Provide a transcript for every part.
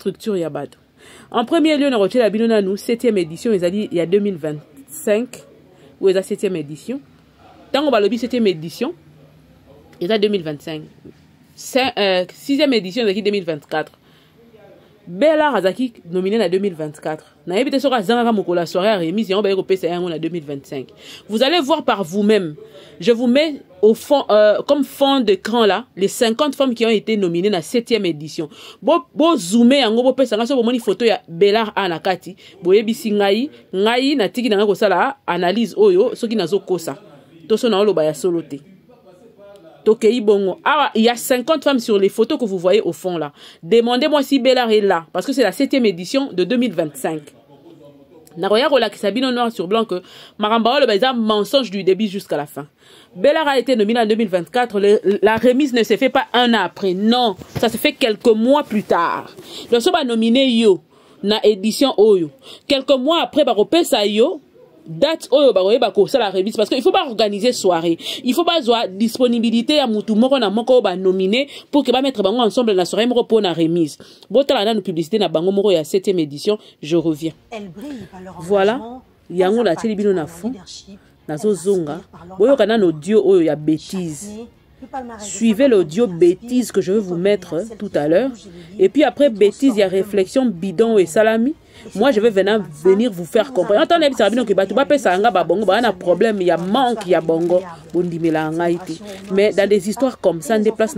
structure ya bato. En premier lieu, on a la binona nous 7e édition, il y a 2025 ou la 7e édition. Tant on va le 7e édition, il y a 2025. 6e édition, il y a 2024. Bella Razaki nominé en 2024. Na évité sur la soirée à remise et on va repasser en 2025. Vous allez voir par vous-même. Je vous mets au fond, comme fond d'écran là, les 50 femmes qui ont été nominées dans la 7e édition. Bo zoomer en gros pesa ngaso bomoni photo ya Bella Anakati. Bo yebisi ngai na tiki na ko sala analyse oyo soki nazo kosa. To so na oloba ya solote. Ah, il y a 50 femmes sur les photos que vous voyez au fond là. Demandez-moi si Bella est là. Parce que c'est la 7e édition de 2025. Naroya Rola qui s'habille en noir sur blanc que Maramba le un mensonge du début jusqu'à la fin. Bella a été nominée en 2024. La remise ne se fait pas un an après. Non, ça se fait quelques mois plus tard. Le soba nominé yo na édition oyo. Quelques mois après Baropesa yo. Date oyo ba ko la remise parce que il faut pas organiser soirée, il faut pas avoir disponibilité à mutu moko na moko ba nominé pour que ba mettre bango ensemble na soirée moko pour na remise. Botala na publicité na bango moko ya 7e édition, je reviens. Voilà, yango la telebino na fond nazo zonga. Boyo kana audio oyo ya bêtise. Suivez l'audio bêtise que je vais vous mettre tout à l'heure. Et puis après bêtise, il y a réflexion bidon et salami. Moi, je vais venir vous faire comprendre. Entendez, il y a problème, il y a manque, il y a bongo. Mais dans des histoires comme ça, des places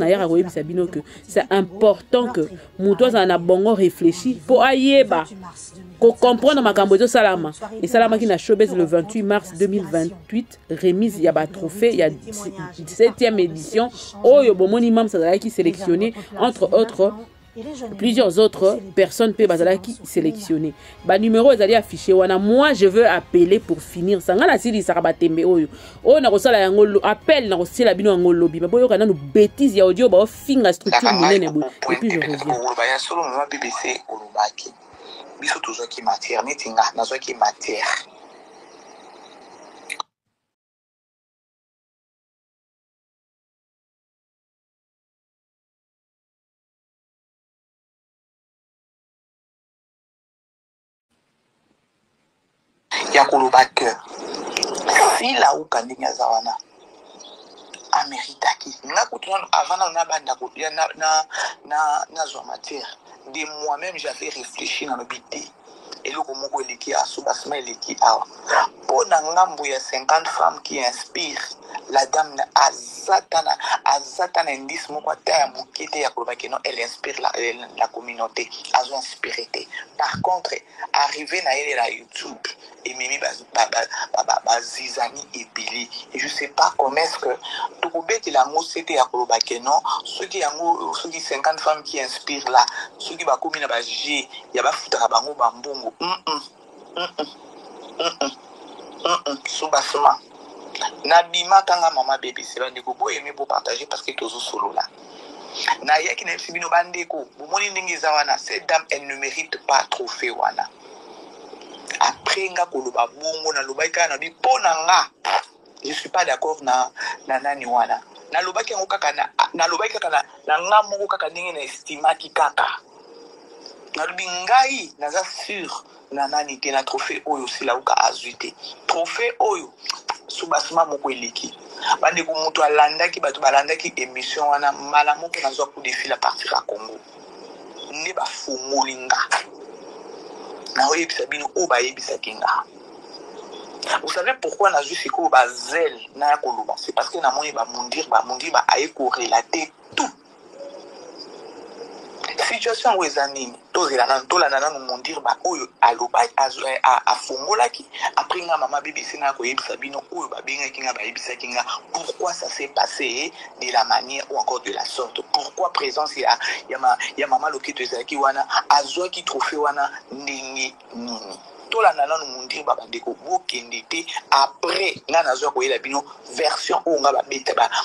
c'est important que Moutouaz en a bongo réfléchi pour aïeba. Pour comprendre ma cambodio salama. Et salama qui n'a showbiz le 28 mars 2028, remise Yaba Trophée, il y a 7e édition. Oh, Yobomoni Mam Sadalaki sélectionné, entre autres. Plusieurs autres personnes peuvent qui sélectionner. Ba numéro est allé affiché. Moi je veux appeler pour finir. Sangana sili sarabatembe oyo. Oh na kosala yango appel na kosala bino yango lobby. Mais boyo kana no bêtise ya audio ba finga structure munene bo. Et puis je reviens. Ba ya solo mama BBC olobaki. Biso toujours qui matière netinga nazo qui matière. Ya koloba que si la ukandinga zawana ameritaki nga kutuna avant na banda ko na zo matière de moi-même j'avais réfléchi dans le bité et le komoko eleki a subasma eleki awa pour na ngambo ya 50 femmes qui inspirent la dame azatana indice moko ata mokete ya koloba que non elle inspire la communauté azo inspiré. Par contre arrivé na elle la YouTube et mimi zizani et Billy et je sais pas comment est-ce que tout bête la mo c'était ya koloba que non ceux qui 50 femmes qui inspirent là ceux qui ba komina ba G ya ba futaka bango ba mbongo subasma Nabima kanga mama bébé c'est bandeko bo aimer pour partager parce que tozo solo là na yaki na sibino bandeko bomoni ndenge zawana cette dame elle ne mérite pas trophée wana après nga koloba bongo na lobaika na bi pona nga je suis pas d'accord na nani wana na lobaki ngo kaka na lobaika kaka na nga moko kaka ndenge na estimaki kaka na lubingai naza sûr na nani te na trophée oyo sila uka azuite trophée oyo subasma moko eleki bande ko mutu alandaki bato balandaki émission wana mala moko nazo ku défi la partie à Congo ne ba fumolinga na oyebisa bino o ba yebisa kinga. Vous savez pourquoi na juste ko ba zel na koloba c'est parce que na moni ba mundir ba aye ko relater tout situation où ezanini tozela na ntola na nanu mundir ba oyo aloba a fongolaki après nga mama BBC na ko yebisa bino oyo ba benga kinga ba yebisa kinga pourquoi ça s'est passé de la manière ou encore de la sorte, pourquoi présence ya mama loketo ezaki wana azwa ki trophée wana ndenge nini tolanda nanu mundir babandeko bokende te après nga nazwa koyela bino version oyo nga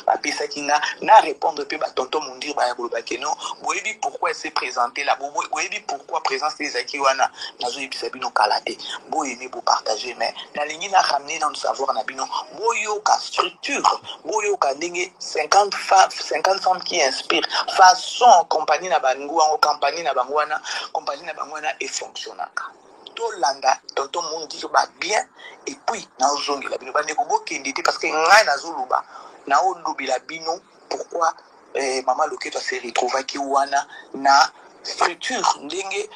bapesaki nga na répondre mpe batonton mundir baya kolobaki non boyebi pourquoi elle s'est présentée là boyebi pourquoi présence ezalaki wana nazoyebisa bino kala te boyeme bopartage mais nalingi na ramener nanu savoir na bino boyoka structure boyoka ndenge 50 femmes qui inspire façon compagnie na bango wango compagnie na bango wana et fonctionnaka tolanda tonton mundi ba bien et puis na ozongela bino bandeko bokende te parce que ngai nazoluba na olobela bino pourquoi mama Loketo se retrouvaki wana na structure ndenge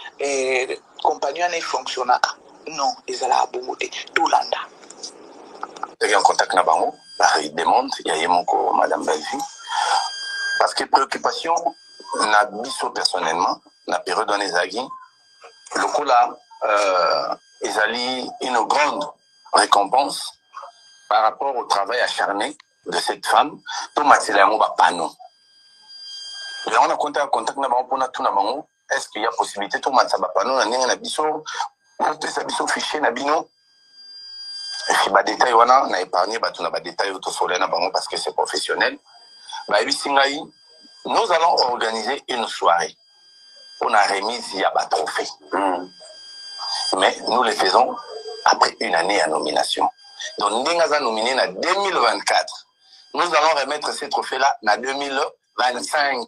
compagnie na fonctionnaka non ezala bongo te tolanda en contact na bango il demande il y a yemoko madame Bellevue parce que préoccupation na biso personnellement na période on ezagi le coup là ezali une grande récompense par rapport au travail acharné de cette femme to masela yango ba pano et on a contact na bango pona tout na bango est-ce qu'il y a possibilité to matsa ba pano na ndenge na biso pour te sa biso fichier na bino et ba détail wana na épargner ba tout na ba détail auto solaire na bango parce que c'est professionnel ba ebisingai nous allons organiser une soirée on a remise ya ba trophée mais nous le faisons après une année à nomination donc Ndengaza nominé en 2024 nous allons remettre ces trophées là en 2025.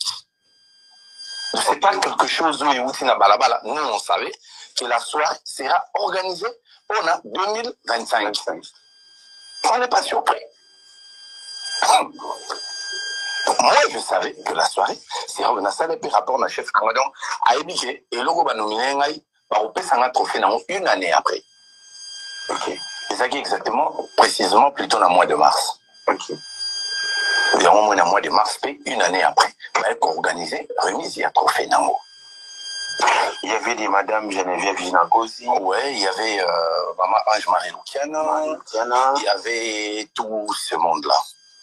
C'est pas quelque chose où nous on savait que la soirée sera organisée en 2025. On n'est pas surpris. Moi, je savais que la soirée sera une salle de rapport à chef Kamadon à Ebike et logo va nominer un trophée une année après. Ok. C'est ça qui est exactement, précisément, plutôt dans le mois de mars. Ok. Et au moins dans le mois de mars, une année après, on va organiser remise, il y a trophée Nango. Il y avait des Madame Geneviève Ginagosi. Ouais, il y avait Maman Ange-Marie Luciana. Il y avait tout ce monde-là.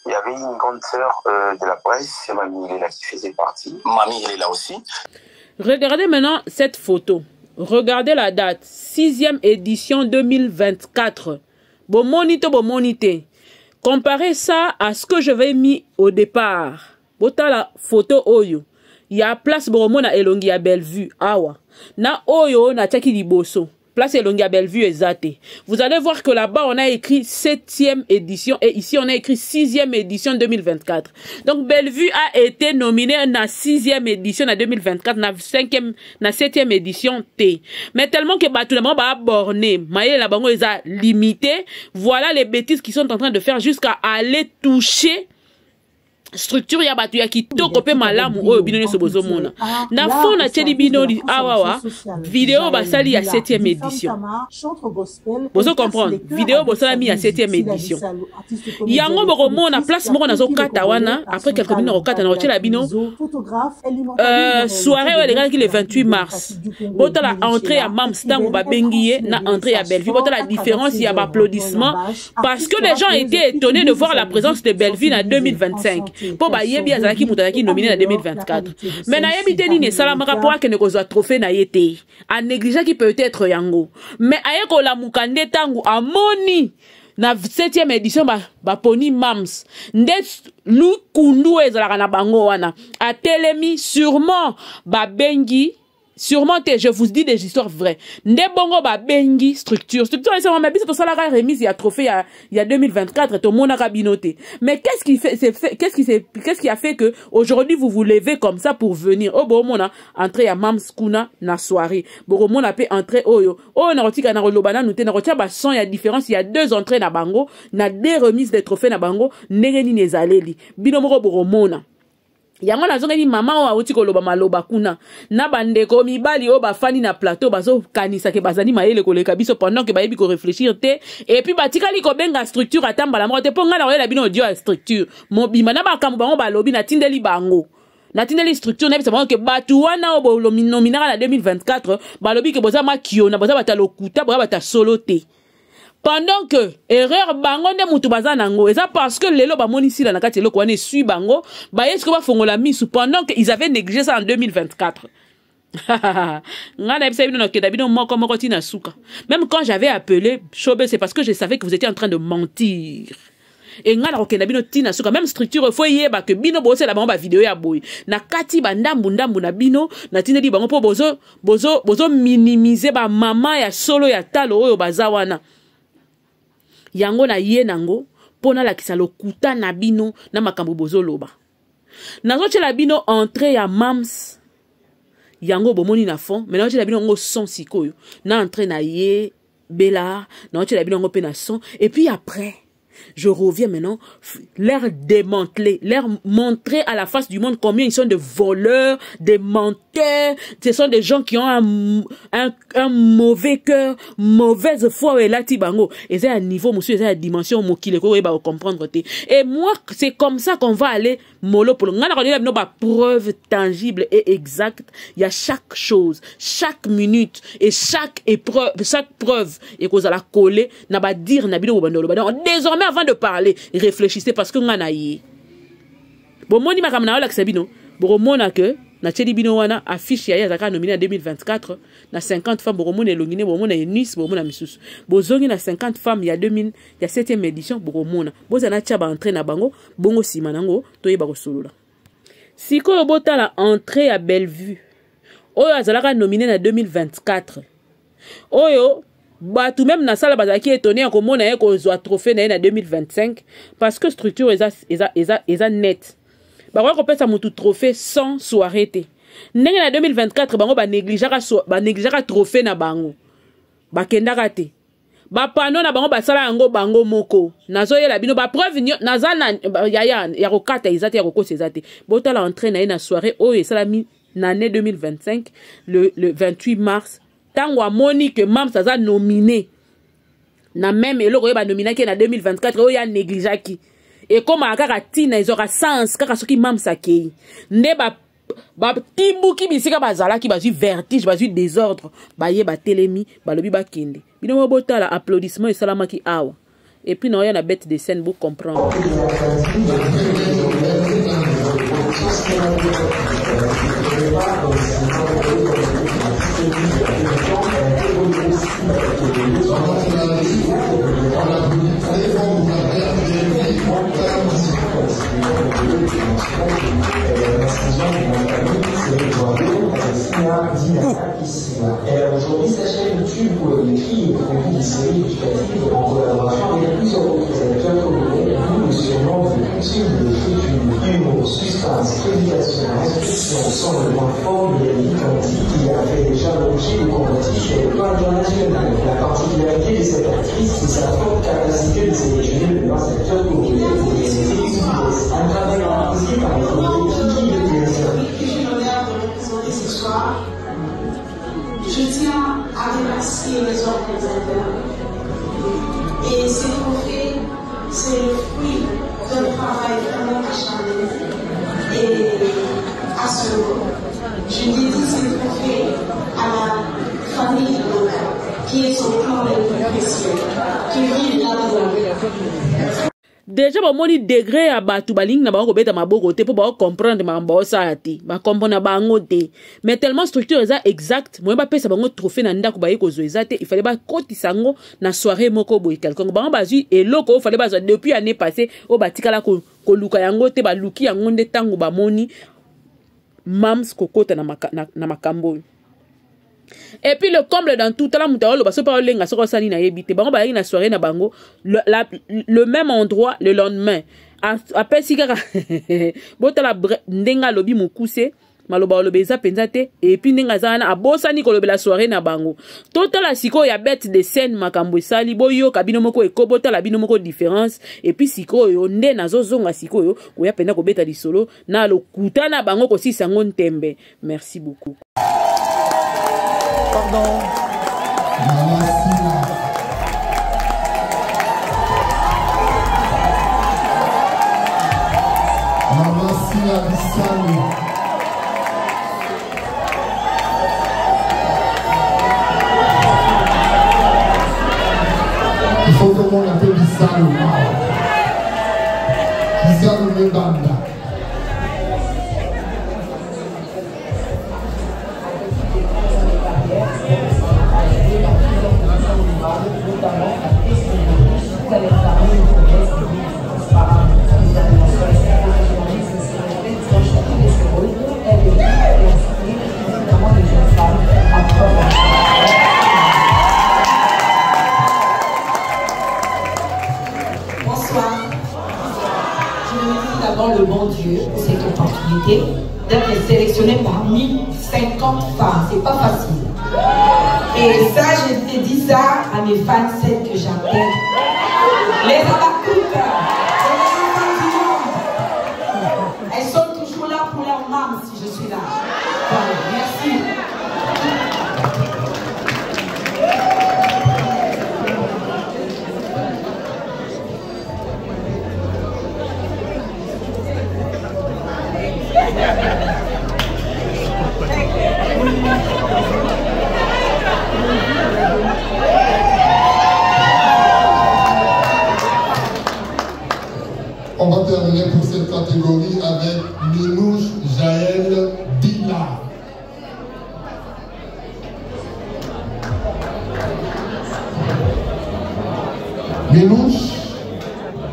Il y avait une grande sœur de la presse, Mamie Léla, qui faisait partie. Mamie Léla aussi. Regardez maintenant cette photo. Regardez la date. 6e édition 2024. Bon monité. Comparez ça à ce que je vais mis au départ. Bota la photo oyo. Il y a place Boromona Elongi à Bellevue. Awa. Na oyo na tchaki liboso. Place Elongi à Bellevue exacte. Vous allez voir que là-bas on a écrit 7e édition et ici on a écrit 6e édition 2024. Donc Bellevue a été nominé na 6e édition en 2024, na 5e, na 7e édition T. Mais tellement que tout le monde va borné, maïe la bango les a limité. Voilà les bêtises qu'ils sont en train de faire jusqu'à aller toucher structure ya batu ya kitoko pe malamu oyo bino nyonso bozomona na fond na tieli bino awawa vidéo basali ya 7e édition bozo comprendre vidéo bosalami ya 7e édition yango bokomona place moko nazokata wana après quelques minutes nakokata nakotiela bino soirée oyo elekaki le 28 mars botala entrée ya mams ntango babengi ye na entrée ya Bellevue botala la différence ya baapplaudissement parce que les gens étaient étonnés de voir la présence de Bellevue en 2025 pour bayebi azalaki mutalaki nominé en 2024 mais na yebi te nini salamaka pour que ne kozwa trophée na yete a négliger qui peut-être yango mais aye ko la mukande tangu amoni na 7e édition ba poni mams nde lu kundu ezalaka na bango wana a telemi sûrement ba bengi sûrement je vous dis des histoires vraies. Nde bongo ba bengi structure c'est ma bise to sala remise ya trophée il y a 2024 to mona kabinoté. Mais qu'est-ce qui a fait que aujourd'hui vous vous levez comme ça pour venir au bon mona entrer à mams kuna na soirée. Bon mona peut entrer oyo. Oh na rotika na rolobana nous te na rotia ba son ya différence il y a 2 entrées na bango na 2 remises de trophées na bango ndenge ni nezaleli. Bino moko bo mona. Yango nazongeni mama o awuti koloba maloba kuna na bandeko mibali o bafani na plateau bazo kanisa ke bazani mayele koleka biso pendant que bayebi ko réfléchir te et puis batikali ko benga structure atambala mo te ponga na oyela bino audio structure mobima na bakambu bango balobi na tindeli bango na tindeli structure na bisa bango ke batu wana o nominaka na 2024 balobi ke boza makio na boza batalokuta boza bata solo te. Pendant que erreur bango nde mutu baza nango eza parce que lelo ba monisi la nakati loko wane sui bango ba yesko ba fongola misu pendant que ils avaient négligé ça en 2024 Même quand j'avais appelé Chobe, c'est parce que je savais que vous étiez en train de mentir. Et nga na tina bino tina suka même structure faut yeba que bino bose la ba vidéo ya boy na kati ba ndambu na bino na tina di bango po bozo minimiser ba mama ya solo ya talo oyo bazawana yango na ye nango pona la kisalo kuta na bino na makambo bozo loba nazo tshela bino entrée ya mams yango bomoni na fond mais na tshela bino ngo son sikoyo na entrée na ye bela na tshela bino ngo pe na son et puis après je reviens maintenant, leur démanteler, leur montrer à la face du monde combien ils sont de voleurs, des menteurs. Ce sont des gens qui ont un mauvais cœur, mauvaise foi. Et là, tibango. Et c'est un niveau, monsieur, c'est une dimension, mokile, ko va comprendre. Et moi, c'est comme ça qu'on va aller mollo pour le. On a preuve tangible et exacte. Il y a chaque chose, chaque minute et chaque épreuve, chaque preuve. Et qu'on a coller, n'a pas dire, n'a pas dire. Désormais, avant de parler, réfléchissez parce que on a yé. Bon, moi, ni ma kamana la ksabino. Bon, moi, na que na tcheli bino wana affiche ya zaka nominé en 2024 na 50 femmes. Bon, moi, na longine, bon, moi, na Nice, bon, moi, na Missus. Bon, zongi na 50 femmes, il y a 2000, il y a 7e édition. Bon, moi, na. Bon, zana tchaba entrée na bango, bongo simanango, toye bako solo la. Siko yobota la entrée à Bellevue. Oyo azalaka nominé en 2024. Oyo tout même na sala bazaki étonné ko mona ye ko zo trophée na 2025 parce que structure eza net ba ko pesa mutu trophée sans soirée té ndenge na 2024 bango ba négligeaka trophée na bango ba kendaka té ba pano na bango ba sala yango bango moko nazo yela bino ba preuve nazana ya ko kata ezate ya ko kosa ezate botala entrée na soirée oyo sala mi na année 2025 le 28 mars tango amoni que Mams aza nominé na même eloko yeba nominé ki na 2024 oyo ya négligaki et comme akaka tina ezora sens kaka soki Mams akei nde ba timbuki bisika bazalaki bazui vertige bazui désordre baye ba telemi balobi bakende bino mo botala applaudissement et salamaki awa et puis na ya na bête de scène pour comprendre. Aujourd'hui, s'achève YouTube où elle écrit et produit des séries éducatives en collaboration avec plusieurs réalisateurs congolais, d'où le surnom de culture de l'écriture, humour, suspense, prédication, instruction sont le point fort de Yannick Anti qui a fait déjà l'objet de convoitises sur le plan international. La particularité de cette actrice, c'est sa forte capacité de sélectionner le grand secteur congolais pour les séries efficaces. Un travail réalisé par les congolais qui le désirent. J'ai l'honneur de représenter ce soir. Je tiens à remercier les organisateurs. Et ces trophées, c'est le fruit d'un travail vraiment acharné. Et à ce moment, je dédie ces trophées à la famille locale, qui est son plan le plus précieux, qui vit là-dedans. Déjà ba moni degré ya batu baling na ba ko beta maboko te po ba comprendre ma ba sa ati ba comprendre bango te mais tellement structure eza exact moi ba pesa bango trophée na ndako ba yeko zo ezate il fallait ba kotisa ngo na soirée moko boy quelqu'un ba bazui et loko fallait ba depuis année passée o batikala ko luka yango te ba luki yango nde tango ba moni Mams kokota na makambo. Et puis le comble dans tout la mutalo parce que par lenga soko sani na yebite bango ba na soirée na bango le même endroit le lendemain après sikaka botala ndenga lobi mukuse maloba lobeza penzate et puis ndenga zana abosani ko lobela soirée na bango totala siko ya bête de scène makambo sali boyo kabino moko ekobota la bino moko différence et puis siko yo nde nazo zonga siko yo ko ya penda ko beta di solo na lokuta na bango ko si sango ntembe. Merci beaucoup. Pardon. Il faut que le monde appelle Bissalo. Bissalo Mbanda. sélectionné parmi 50 femmes. C'est pas facile. Et ça, je te dis ça à mes fans, celles que j'appelle les Abakouk. Elles sont toujours là pour leur maman si je suis là. Voilà, merci. On va terminer pour cette catégorie avec Minouche Jaël Bila. Minouche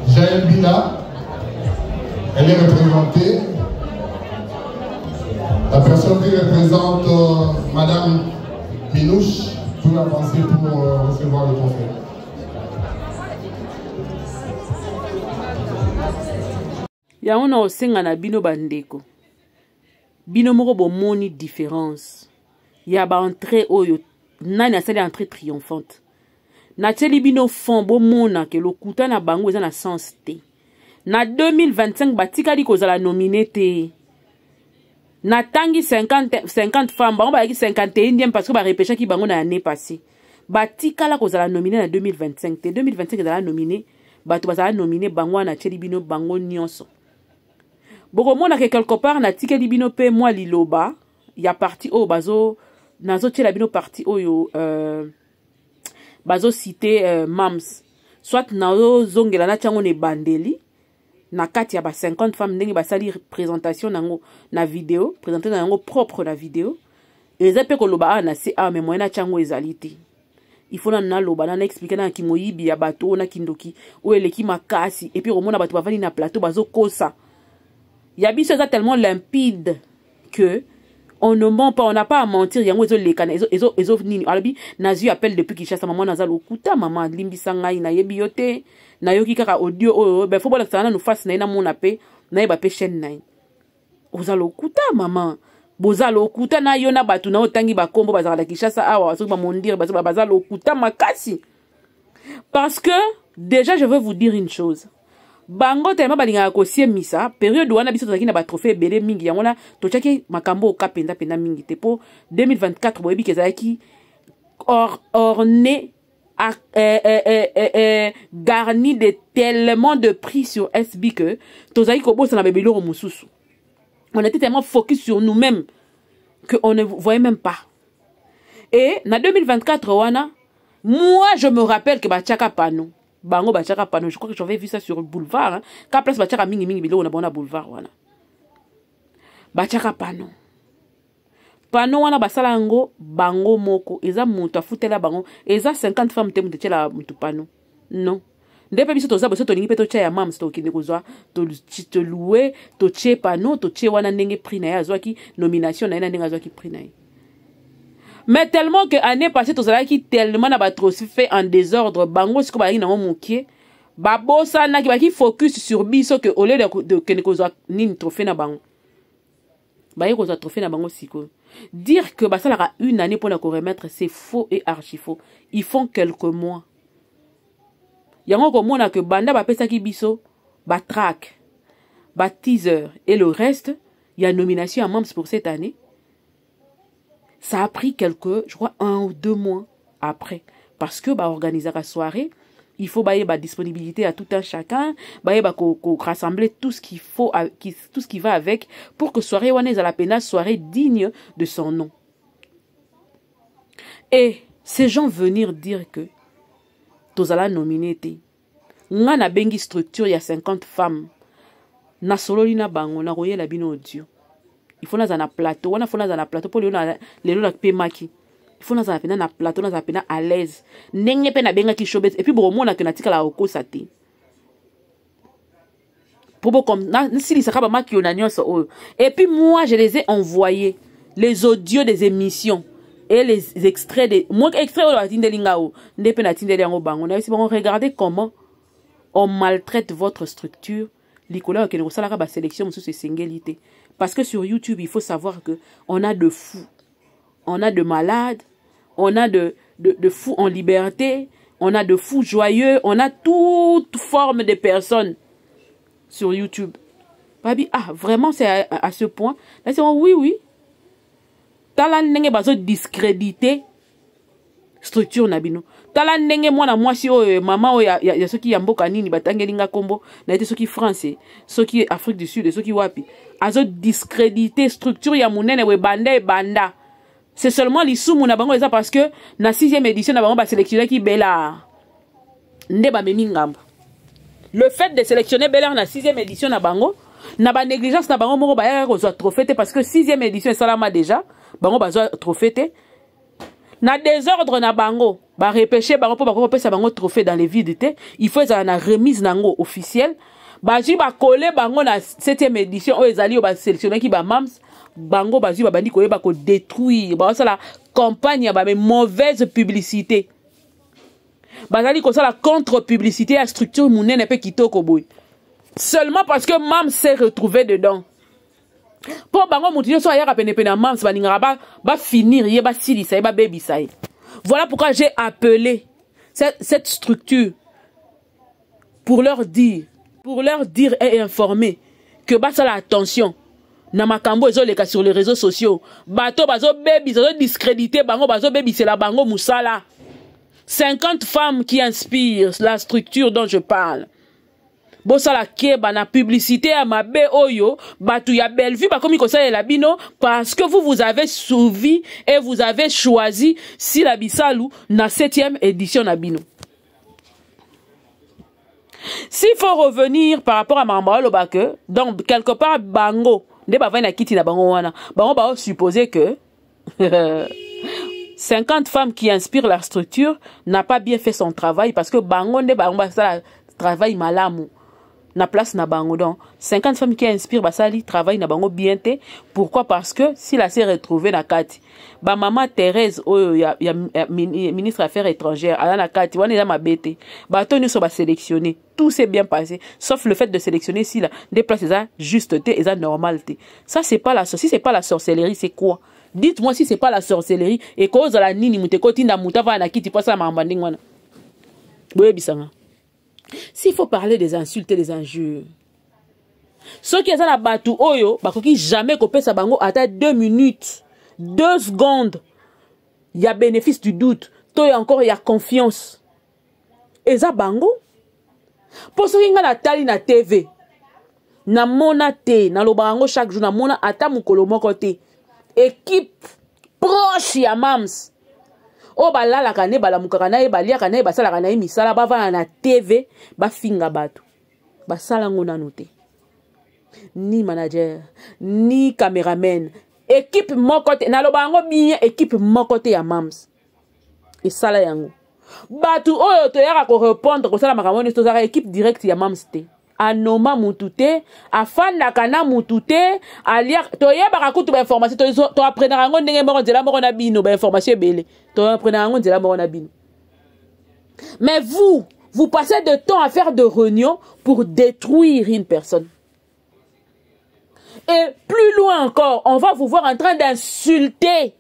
Jaël Bila, elle est représentée. La personne qui représente Madame Minouche peut avancer pour recevoir le trophée. yango na osenga na bino bandeko bino moko bomoni différence ya ba entrée oyo nani asali entrée triomphante na teli bino fond bomona ke lokuta na bango eza na sens te na 2025 batikali kozala nominé te na tangi 50 femmes bango bayaki 51e parce que ba repêchaki bango na année passée batikala kozala nominé na 2025 te 2025 ezala nominé bato bazala nominé bango na teli bino bango nyonso. Bokomona ke quelque part na tikeli bino pe moi liloba ya parti o bazo nazo tela bino parti oyo bazo citer mams soit nazo zongela na chango ne bandeli na kati ya ba 50 femmes ndenge basali présentation nango na vidéo présenter nango propre la vidéo eza pe ko loba na c'est mais moi na chango ezalite il faut na loba na expliquer na kimoyibi ya bato na kindoki o eleki makasi et puis romona bato bavani na plateau bazo kosa. Yabiso est tellement limpide que on ne ment pas, on n'a pas à mentir. Yango ezo lekana, ezo nini. Alabi Nazu appelle depuis Kinshasa maman nazalo kuta maman limbisa ngai na yebi yote na yoki kaka audio ben faut bola sana nous face na mona pe na yeba pe chaîne na. Ozalo kuta maman. Bozalo kuta na yona batu na otangi ba kombo bazala Kinshasa awa so ba mondir bazalo kuta makasi. Parce que déjà je veux vous dire une chose. Bango tellement balinga ko siemisa période wana biso tozaki na ba trophée belé mingi yango la tochaki makambo ka penda mingi te po 2024 boyebi kezaki orné garni de tellement de prix sur SB que tozaki ko bossa na bebelo mususu. On était tellement focus sur nous-mêmes que on ne voyait même pas. Et na 2024 wana moi je me rappelle que ba tchaka pano bango bachaka pano, je crois que j'avais vu ça sur le boulevard hein. Ka place bachaka mingi bilo na bona boulevard wana bachaka pano wana basala ngo bango moko eza mutu afutela bango eza 50 femmes te mutu tela mutu pano non ndepe biso toza boso tolingi pe to cha ya mams to kinde kozwa to louer to che pano to che wana ndenge prix na ya azwaki nomination na ina ndenge azwaki prix na. Mais tellement que année passée, tout cela qui tellement n'a pas trop fait en désordre, bango ce que bah il n'a pas manqué, babo ça n'a qui focus sur biso que au lieu de que ne cause ni trophée na bango, bah il cause trophée na bango siko. Dire que bah ça aura une année pour la remettre, c'est faux et archi faux. Ils font quelques mois. Yango comme on a que banda bah pesa qui biso, bah track, bah teaser et le reste, il y a nomination à membres pour cette année. Ça a pris je crois 1 ou 2 mois après. Parce que, organiser la soirée, il faut bailler disponibilité à tout un chacun, rassembler tout ce qu'il faut, tout ce qui va avec, pour que soirée wane à la peine, soirée digne de son nom. Et ces gens venir dire que, tozala nominé te. Nga na bengi structure, il y a 50 femmes. Na sololi na bango, na roye la bino audio. Il faut na plateau, on a fait na plateau pour les gens qui maki. Il faut na plateau, na à l'aise. Nenge pe na benga ki showbiz et puis bon mona que na tika la oko sate. Pour comme na si li saka ba maki on nyonso. Et puis moi je les ai envoyés les audios des émissions et les extraits des moi extraits de la tindelingao, ndepe na tindelingo bango. Na si bon regardez comment on maltraite votre structure. Likola ke no sala ka ba sélection mususu esengeli te. Parce que sur YouTube, il faut savoir que on a de fous, on a de malades, on a de fous en liberté, on a de fous joyeux, on a toute forme de personnes sur YouTube. Babi, ah, vraiment, c'est à ce point. Là, c'est oui, oui. Tala nenge bazo discréditer structure nabino. Tala nenge mwana mwasi o mama o ya soki ya mboka nini batangelinga kombo na ete soki français, soki Afrique du Sud, soki wapi. Azo discréditer structure ya munene we banda e banda. C'est seulement l'isumu na bango eza parce que na 6e édition na bango ba sélectionner ki Bella. Nde ba memi ngambo. Le fait de sélectionner Bella na 6e édition na bango na ba négligence na bango moko ba ya ko zo trophée parce que 6e édition salama déjà. Bango bazo trophée te. Na désordre na bango ba repêcher bango po ba repêcher bango trophée dans les vides te. Il faut ça na remise nango officielle. Ba ji ba coller bango na 7e édition o ezali o ba sélectionner ki ba mams bango ba ji ba bandi ko yeba ko détruire ba ça la campagne ba mauvaise publicité. Ba zali ko ça la contre-publicité à structure munene pe kitoko boy. Seulement parce que mams s'est retrouvé dedans. Pour bango moutinyo so ayaka pene pene mams baningara ba finir ye ba silisa ye ba baby sai. Voilà pourquoi j'ai appelé cette structure pour leur dire et informer que ba ça la attention na makambo ezoleka sur les réseaux sociaux. Bato bazo baby bazo discréditer bango bazo baby c'est la bango musala. 50 femmes qui inspirent la structure dont je parle. Bosala keba na publicité à ma be oyo batu ya Bellevue ba komi kosa la bino parce que vous avez suivi et vous avez choisi si la bisalu na 7e édition na bino. S'il faut revenir par rapport à Maramba Lobake, donc quelque part bango nde ba va na kiti na bango wana bango ba supposer que 50 femmes qui inspirent la structure n'a pas bien fait son travail parce que bango nde bango ba ça travail malamu. Na place na bango donc 50 femmes qui inspirent basali travail na bango bien té. Pourquoi? Parce que si la s'est retrouvée na kati ba maman Thérèse oyo ya ministre affaires étrangères ala na kati wana eza mabete ba toni so ba sélectionner tout s'est bien passé sauf le fait de sélectionner si la des places eza justeté eza normalité. Ça c'est pas la si c'est pas la sorcellerie c'est quoi? Dites-moi si c'est pas la sorcellerie et cause la nini muteko tinda mutava na kiti pasa mambanding wana. Boye bisanga. S'il faut parler des insultes et des injures, ceux qui sont à Batu Oyo, bakoki jamais kopé sa bango à 2 minutes, 2 secondes. Il y a bénéfice du doute. Toi encore il y a confiance. Et ça bango. Pour ceux qui ont la tali na TV, na mona te, na lo bango chaque jour na mona ata mukolo moko te. Équipe proche ya mams. O balala kane bala mukakana e balia kane basala kana misala bava na TV ba finga batu basala ngona noté ni manager ni caméraman équipe mokote na lo bango bien équipe mokote ya mams et sala yango batu oyo to yaka ko répondre ko sala makamoni to sala équipe direct ya mams te anoma mutute afanda kana mutute alia to yeba kutu ba information to apprendre ngo ndenge moko nzela moko na bino ba information belé to apprendre ngo nzela moko na bino. Mais vous passez de temps à faire de réunions pour détruire une personne. Et plus loin encore, on va vous voir en train d'insulter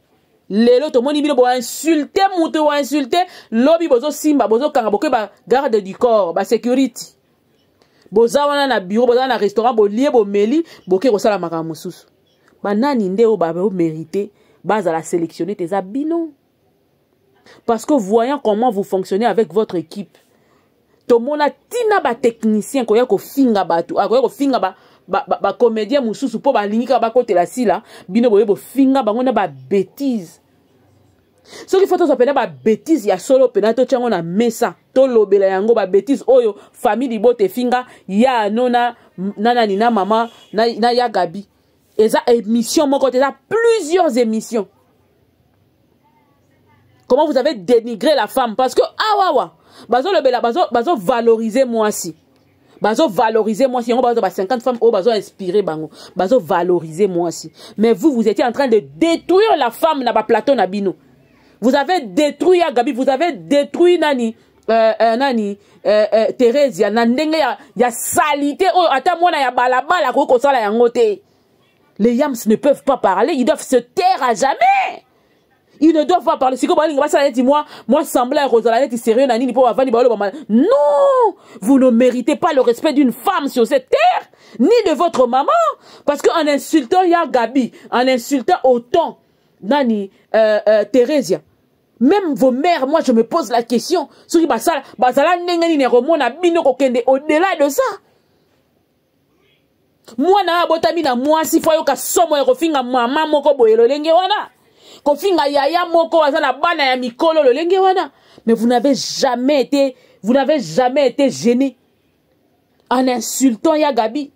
les lots, moni bino bo insulter mutu ou insulter lobby bozo simba bozo kanga boke ba garde du corps, ba security. Boza wana na bureau, boza na restaurant, bo lié, bo meli, boke ko sala makambo mosusu. Ba nani nde o ba mérité, baza la sélectionner tes abino. Parce que voyant comment vous fonctionnez avec votre équipe, to mona tina ba technicien ko ya ko finga batu, ko ya ko finga ba comédien mosusu po ba linika ba kote la sila, bino boye bo finga bango na ba bêtise. Ce qu'il faut to s'appeler ba bêtise ya solo penato tchango na mesa to lobela yango ba bêtise oyo famille bote finga ya nona nana nina mama na ya Gabi eza émission mon côté là plusieurs émissions. Comment vous avez dénigré la femme parce que ah wa bazo lobela bazo valoriser moi si bazo valoriser moi si on bazo ba 50 femmes au bazo inspirer bango bazo valoriser moi si mais vous étiez en train de détruire la femme na ba plateau na bino. Vous avez détruit Gabi, vous avez détruit Nani, Thérèse, ya nandenge ya salité, oh, ata mwana ya balabala ko sala yango te. Les yams ne peuvent pas parler, ils doivent se taire à jamais. Ils ne doivent pas parler. Si moi, semblant Rosalie, sérieux, non, vous ne méritez pas le respect d'une femme sur cette terre, ni de votre maman. Parce qu'en insultant Gabi, en insultant autant Nani, Thérésia, même vos mères, moi je me pose la question. Au-delà de ça. Moi, na botami na moi si foyo ka somo e kofinga mama moko boyelo lenge wana. Kofinga yaya moko wazana bana ya mikolo le lenge wana. Mais vous n'avez jamais été gêné en insultant ya Gabi.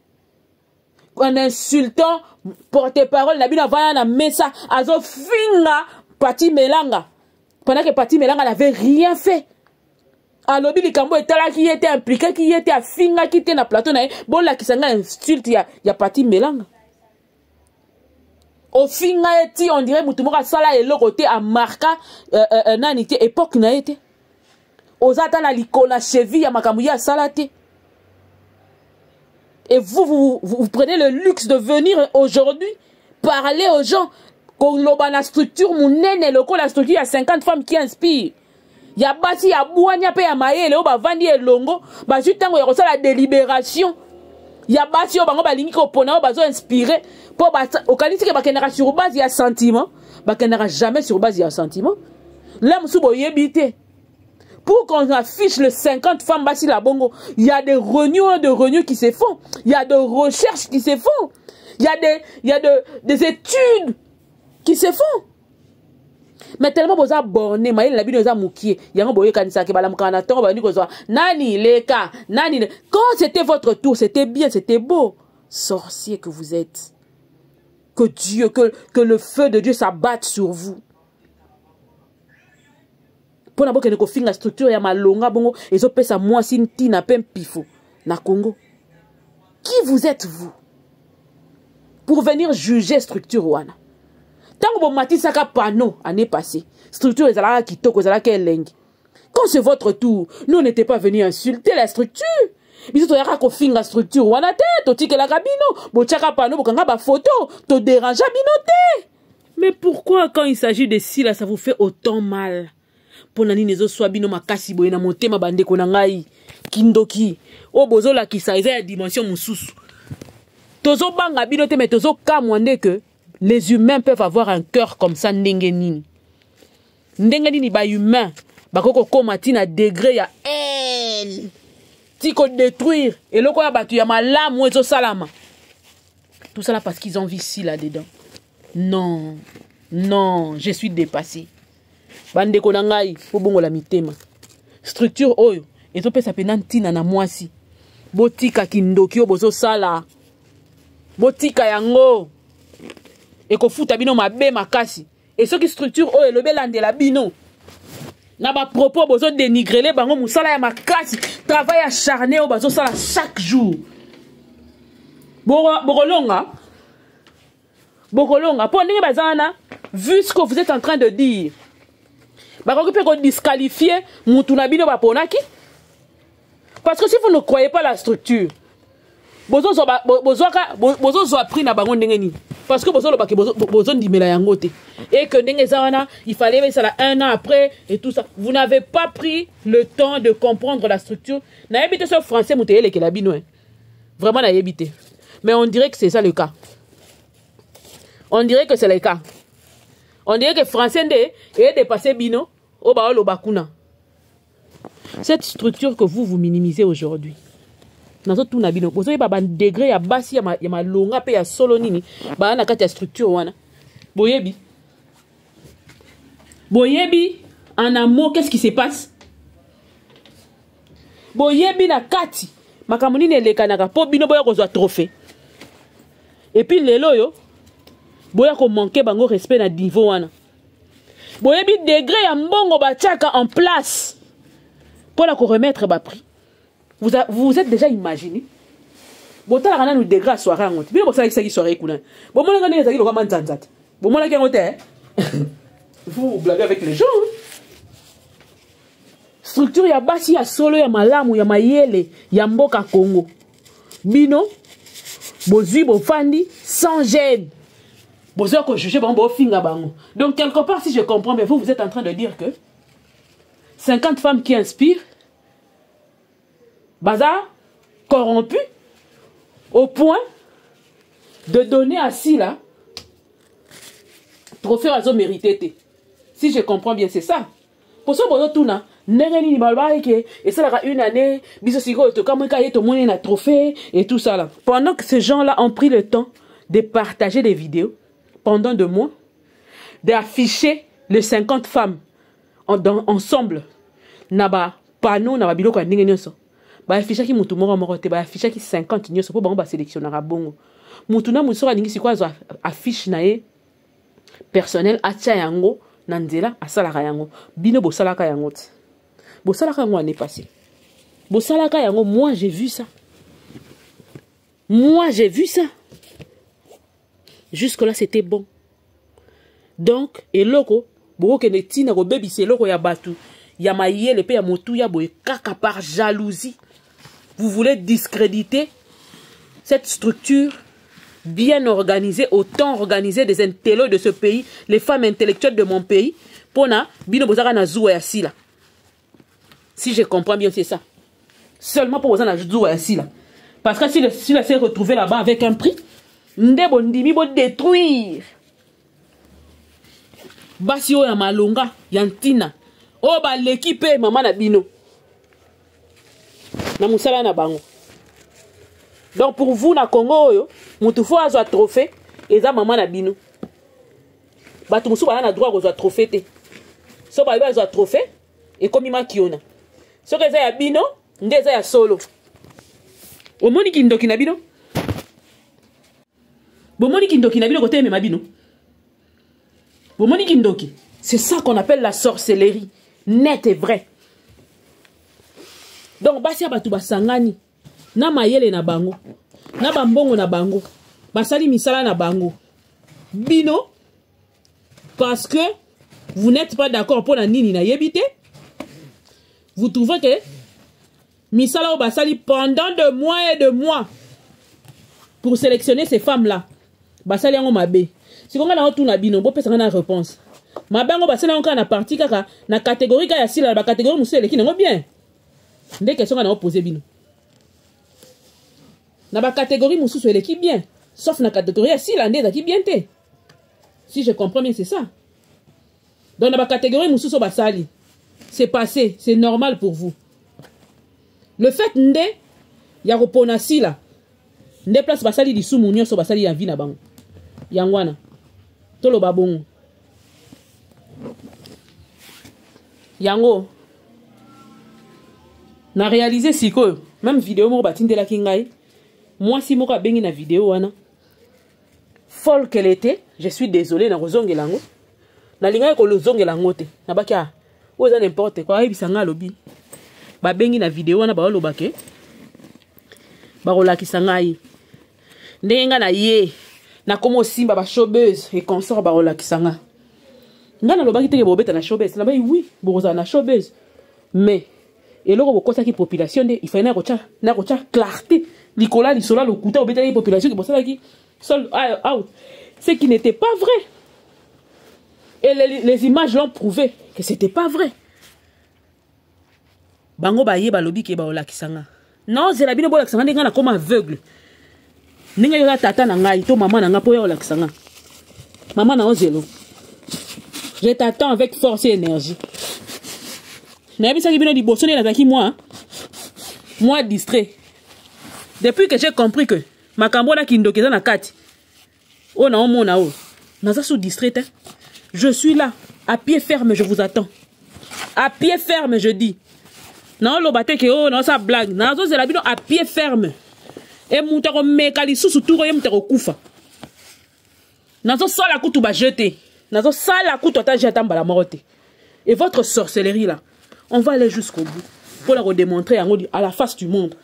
En insultant porte-parole na bina vaya na mesa azo finga Pati Melanga. Pendant que Pati Melanga n'avait rien fait. Alors, il qui était impliqué, qui était à finga, qui était dans le plateau, bon, là, qui s'en a insulte, il y a Pati Melanga. Au finga, on dirait, Moutoumora Sala et le côté à marquer, nanité, époque n'a été. Aux attentes, la cheville, à Makamouya Salate. Et vous prenez le luxe de venir aujourd'hui parler aux gens. Qu'on la structure, mon nène, la structure, il y a 50 femmes qui inspirent. Ya basi ya buanya pe ya mayele o ba vandi elongo ba jutango ya kosala délibération ya basi o bango balingi ko pona o bazo inspirer po ba okanisi ke bakendaka sur base ya sentiment bakendaka jamais sur base ya sentiment là musubo yebité pour qu'on affiche le 50 femmes basi la bongo il y a des réunions qui se font il y a des recherches qui se font il y a des études qui se font. Mais tellement vous avez borné, mais il a bien osé moukier. Il y a un boye kanisa qui balam kanaton, bah ni kozo. Nani les cas, nani. Quand c'était votre tour, c'était bien, c'était beau. Sorcier que vous êtes. Que Dieu, que le feu de Dieu s'abatte sur vous. Pour n'avoir que ne confine la structure ya malonga bongo et zo pesa moi sinti na pem pifo na Congo. Qui vous êtes vous pour venir juger structure wana? Tant que vous matissez un panneau l'année passée, structure est là qui toque, là qui est lingue. Quand c'est votre tour, nous n'étions pas venus insulter la structure. Mais tu as fait la structure, on a tête, tu as la cabine, tu as panneau, tu as une photo, tu déranges binoté. Mais pourquoi quand il s'agit de ci là, ça vous fait autant mal? Pour nani nezo swabino makasi boye na motema bande konangai kindoki. O bozo la ki sa eza dimension mususu. Tozo banga binoté mais tozo kamwande que les humains peuvent avoir un cœur comme ça, Ndengenini. Ndengenini, ba humain. Bakoko komati na degré ya haine. Tiko détruire. Et le quoi batu ya malam ou ezo salama. Tout ça là parce qu'ils ont vu ici là-dedans. Non. Non, je suis dépassé. Bande konangai, po bongo la mitema. Structure oyo. Ezo pe sa penantina na mwasi. Botika kindokyo bozo sala. Botika yango. Et qu'on fout à bino ma bé ma kasi. Et ce qui structure oh le belande la bino. Na ba propos besoin dénigrer les bango musala ya ma kasi. Travail acharné au bazo sala chaque jour. Bokolonga. Pour ndenge bazana vu ce que vous êtes en train de dire. Ba ko disqualifier mutu na bino ba ponaki. Parce que si vous ne croyez pas la structure, bozo zo pris na bango ndenge ni. Parce que bozo ndimela yango te. Et que ndenge zawana, il fallait mettre ça 1 an après et tout ça. Vous n'avez pas pris le temps de comprendre la structure. Na habité sur français mouteyele ke la bino. Vraiment na habité. Mais on dirait que c'est ça le cas. On dirait que c'est le cas. On dirait que français est dépassé bino au baolo bakuna. Cette structure que vous minimisez aujourd'hui. Nazo tout nabino bozo yeba ban degré ya basi ya malonga pe ya solo nini ba na kati ya structure wana boyebi en amour qu'est-ce qui se passe boyebi na kati makambo nini elekanaka po bino boya kozwa trophée et puis lelo yo boya ko manquer bango respect na niveau wana boyebi degré ya mbongo ba tiaka en place pour la ko remettre ba prix. Vous êtes déjà imaginé? Bon, tu as nous degré à soirée. Bien, vous savez que c'est soirée. Bon, moi, je vais vous dire bon, moi, vous blaguez avec les gens. Structure, il y a basi, il y a solo, il y a malamu, il y a mayele, il y a mboka Congo. Bino, bozui, bofandi, sans gêne. Besoin que juger bon finga bango. Donc quelque part, si je comprends, mais vous êtes en train de dire que 50 femmes qui inspirent, bazar, corrompu, au point de donner à Sila trophée à zo mérité. Si je comprends bien, c'est ça. Pour ça, tout na, et ça là une année, un trophée et tout ça là. Pendant que ces gens-là ont pris le temps de partager des vidéos pendant 2 mois, d'afficher les 50 femmes ensemble, naba panneau naba biloko ya ndenge nyonso. Ba afficher ki mutu moko moko te, ba afficher ki 50 nyonso po bango ba sélectionnera bongo. Mutu na mutu soka ningi sikwa zo affiche na ye personnel atia yango na nzela asalaka yango. Bino bosalaka yango te. Bosalaka yango année passée. Bosalaka yango, moi j'ai vu ça. Moi j'ai vu ça. Jusque là c'était bon. Donc eloko boko ke netina ko baby c'est eloko ya batu. Ya maïe pe ya motu ya boye kaka par jalousie. Vous voulez discréditer cette structure bien organisée, autant organisée des intellos de ce pays, les femmes intellectuelles de mon pays, pona bino bozaka na zuwa ya sila. Si je comprends bien, c'est ça. Seulement pour bozaka na zuwa ya sila. Parce que si elle s'est retrouvée là-bas avec un prix, ndebo ndimi bo détruire. Basi o ya malonga, yantina. Oh ba l'équipe maman na bino. Na musala na bango. Donc pour vous na Congo yo, mutu fo azwa trophée eza maman na bino. Batu musu ba na droit ko azwa trophée te. So ba azwa trophée et comme ma kiona. So que eza ya bino, ndeza ya solo. Omoni kindoki na bino? Bomoni kindoki na bino côté me mabino. Bomoni kindoki. C'est ça qu'on appelle la sorcellerie. Net et vrai. Donc basi abatu basangani na mayele na bango na bambongo na bango basali misala na bango bino parce que vous n'êtes pas d'accord pour la nini na yebite. Vous trouvez que misala o basali pendant 2 mois et 2 mois pour sélectionner ces femmes là basali yango mabe si konga na otu na bino bo pesa na réponse mabango basali yango na partie kaka na catégorie ka ya sila ba catégorie musu eleki nango bien. Des questions qu'on a posées bino. Dans la catégorie moussou elle qui bien. Sauf dans la catégorie si l'année qui bien té. Si je comprends bien c'est ça. Donc dans la catégorie moussou so basali. C'est passé, c'est normal pour vous. Le fait ndé ya repona si là. Ndé place basali di sou mounio so basali ya vie na bango. Yangwana. Tolo babongo. Yango. Na réalisé si quoi même vidéo mo batinde la kingai moi si mo ka bengi na vidéo wana folle qu'elle était je suis désolé na rozonge lango na linga ko lozonge lango te na baka oza n'importe quoi ebisanga lobi ba bengi na vidéo wana ba lobake ba rolakisa ngai ndenga na ye na komo simba ba showbiz et consort ba rolakisa nga ngana lobaki te ke bobeta na showbiz na ba oui boza na showbiz mais et là, on a une population, il faut une clarté. Nicolas, il sola le couteau, on a une population qui est qui seul out. Ce qui n'était pas vrai. Et les images l'ont prouvé que c'était pas vrai. Bango baye balobi ke ba ola kisanga. Non, c'est la bino bola kisanga ndinga na comme aveugle. Ndinga yo tata na ngai to maman na nga po ya ola kisanga. Maman na ozelo. Je t'attends avec force et énergie. Moi distrait. Depuis que j'ai compris que ma cambola qui ndokeza na kati. Oh na omona o. Naza sous distrait. Je suis là à pied ferme, je vous attends. À pied ferme, je dis. Non lo bate ke oh non ça blague. Nazo c'est la bino à pied ferme. Et moutaro mekali sous touro yem tero kufa. Nazo sala kutu ba jeter. Nazo sala kutu ta jeter mbala morote. Et votre sorcellerie là. On va aller jusqu'au bout pour leur démontrer à la face du monde.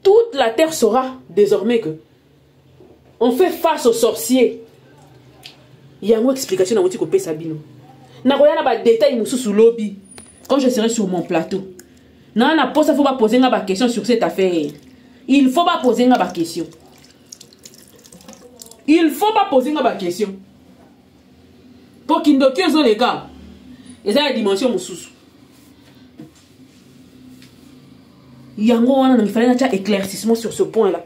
Toute la terre saura désormais que on fait face aux sorciers. Il y a une explication dans le Sabino. Na ba détail sous lobby quand je serai sur mon plateau. Non, na pose, faut pas poser une question sur cette affaire. Il faut pas poser une question. Il faut pas poser une question. Pour qu'il ne tue les gars. Et ça, la dimension moussous. Yango, il fallait un éclaircissement sur ce point-là.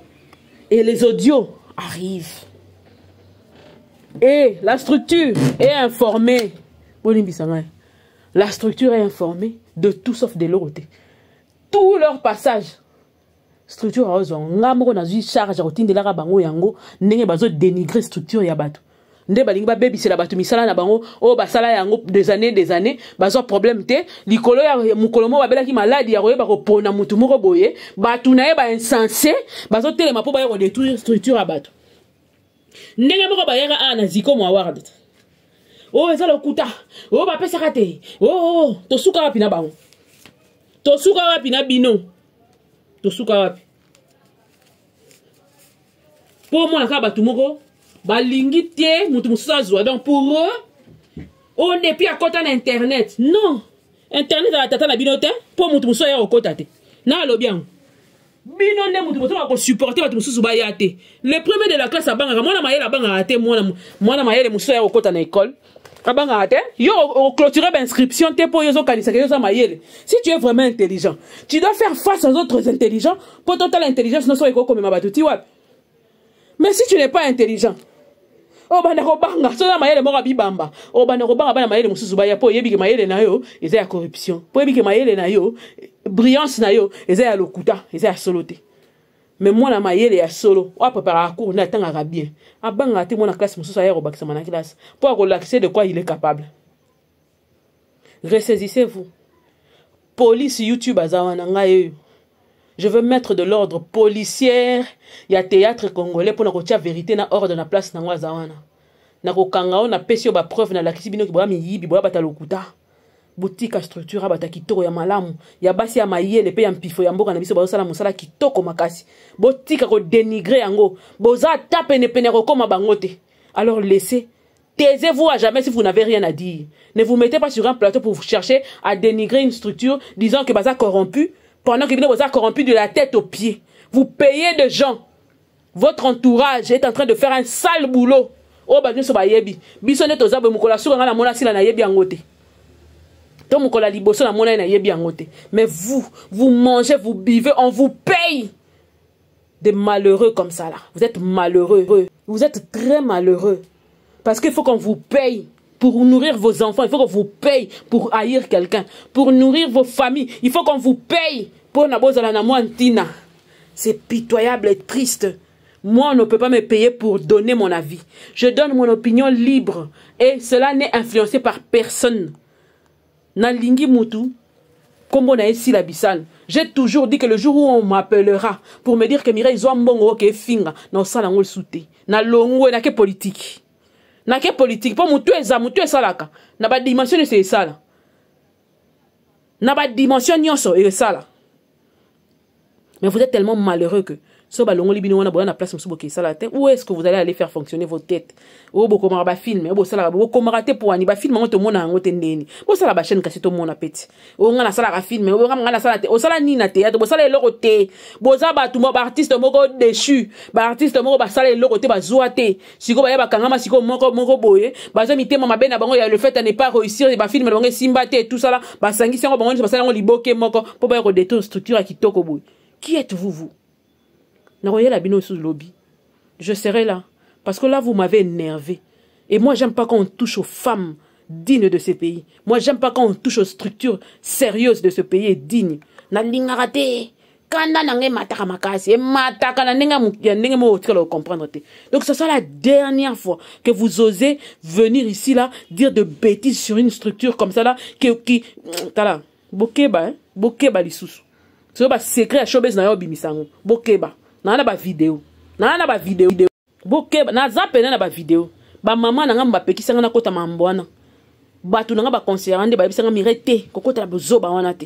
Et les audios arrivent. Et la structure est informée. La structure est informée de tout sauf de l'autre côté. Tout leur passage. Structure a besoin. Ngamoko na zui charge routine de la bango yango. Nenge bazo dénigrer structure ya bato. Nde balingi ba baby c'est la bato misala na bango. Oh basala yango des années. Bazo problème te. Likolo ya mukolomo babela ki maladi ya roye ba repona mutu moko boye. Batu na ye ba insensé. Bazo telema po ba yo détruire structure ya bato. Ndenge moko ba yera ana ziko mo award. Oh eza lokuta. Oh ba pesa kate. Oh to suka wapi na bango. To suka wapi na bino. To suka wapi. Pour moi na bato moko balingi tie mutu mususa zwa. Donc pour eux on n'est plus à côté d'internet. Non. Internet a tata na bino te pour mutu mususa ya okota te. Na lo bien. Bino ne mutu mususa ko supporter bato mususu ba ya te. Le premier de la classe abanga mwana mayele abanga te mwana mayele mususa ya okota na école. Yo clôturer l'inscription pour yo kanisa ke yo za mayele. Si tu es vraiment intelligent, tu dois faire face aux autres intelligents pour total intelligence non so eko comme mabatuti wa. Mais si tu n'es pas intelligent, oh bana ko banga so na mayele mo bibamba. Oh bana ko banga bana mayele mususu ba ya po yebi ke mayele na yo, eza ya corruption. Po yebi ke mayele na yo, brillance na yo, eza ya lokuta, eza ya soloté. Mais moi na mayele ya solo, on prépare cours na tanga bien. Abanga te mon classe mususu ya robakisa na classe. Pour relaxer de quoi il est capable. Ressaisissez-vous. Police YouTube azawana ngaye. Je veux mettre de l'ordre policière, il y a théâtre congolais pour na kotia vérité na ordre na place na ngazawana. Na ko kangao na pesio ba preuve na lakisi bino ki bwa mi yibi bwa batalokuta. Boutique structure bata kitoko ya malamu ya basi ya mayele pe ya mpifo ya mboka na biso ba sala musala kitoko makasi boutique ko dénigrer yango boza tape ne pene ko koma bangote. Alors taisez-vous à jamais si vous n'avez rien à dire. Ne vous mettez pas sur un plateau pour chercher à dénigrer une structure disant que baza corrompu pendant que bino baza corrompu de la tête aux pieds. Vous payez de gens. Votre entourage est en train de faire un sale boulot. Oh ba biso ba yebi biso ne toza be mukola suka na mona sila na yebi yangote. Mais vous mangez, vous buvez, on vous paye. Des malheureux comme ça là. Vous êtes malheureux. Vous êtes très malheureux. Parce qu'il faut qu'on vous paye pour nourrir vos enfants. Il faut qu'on vous paye pour haïr quelqu'un. Pour nourrir vos familles. Il faut qu'on vous paye pour nabozala na moantina. C'est pitoyable et triste. Moi, on ne peut pas me payer pour donner mon avis. Je donne mon opinion libre. Et cela n'est influencé par personne. Na lingi mutu, comme on a ici la bissale. J'ai toujours dit que le jour où on m'appellera pour me dire que Mireille Zouambongo ke finga, na osala ngol souté. Na longo na ke politique. Na ke politique, pour mutu salaka. Na ba dimension c'est ça là. Na ba dimension nyonso et ça là. Mais vous êtes tellement malheureux que où est-ce que vous allez aller faire fonctionner vos têtes? Oh, beaucoup de films, oh, ça la beaucoup de pour un film, on te mona en tendeni. Oh, ça la chaîne cassette au mon appétit. Oh, on a ça la film, oh, on a ça la oh, ça la nina théâtre, oh, ça la loroté. Boza ba tout artiste moko déchu, ba artiste moko ba ça la loroté ba zoate. Siko ba ya ba kangama siko moko boye, ba zo mité mama ben bango ya le fait à ne pas réussir ba film bango simbate tout ça là, ba sangi sango bango ba ça la liboke moko pour ba redétourner structure qui toko boy. Qui êtes-vous vous? Je serai là. Parce que là, vous m'avez énervé. Et moi, j'aime pas quand on touche aux femmes dignes de ce pays. Moi, j'aime pas quand on touche aux structures sérieuses de ce pays et dignes. Donc, ce sera la dernière fois que vous osez venir ici, là, dire de bêtises sur une structure comme ça, là, qui, tala, bokeba, bokeba lisusu. C'est un secret à showbiz na yo bimisango. Bokeba. Na ba vidéo. Na ba vidéo. Bokeba. Na zape na ba vidéo. Ba maman na ngamba pekisa na kota mambwana. Batu na ba conseiller ande ba bisanga mirete. Kokota la bozoba wana te.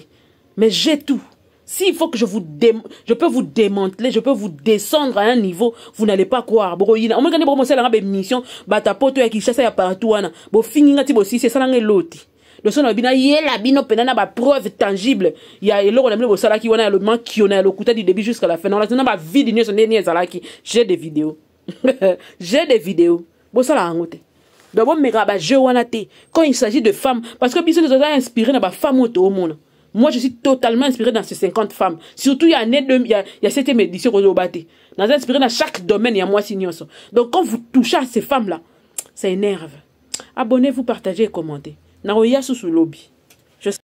Mais j'ai tout. S'il faut que je peux vous démanteler, je peux vous descendre à un niveau, vous n'allez pas croire. On me gagne pour moi c'est la mission. Bata poto ya kishasa ya partout wana. Bo fingi ngati bo si c'est ça na loti. leçon na bina yela bino penana ba preuve tangible ya eloko na bino bosala ki wana le man qui on a le côté du début jusqu'à la fin non la ba vidéo ni son dernier zalaki j'ai des vidéos j'ai des vidéos bosala angote donc bon mega ba jeu wana te quand il s'agit de femmes parce que biso nous a inspiré na ba femme au monde. Moi, je suis totalement inspiré dans ces 50 femmes. Surtout, il y a 7e édition qu'on a battu. Dans inspiré dans chaque domaine, il y a moi signé. Donc, quand vous touchez à ces femmes-là, ça énerve. Abonnez-vous, partagez et commentez. Naroya sous lobby.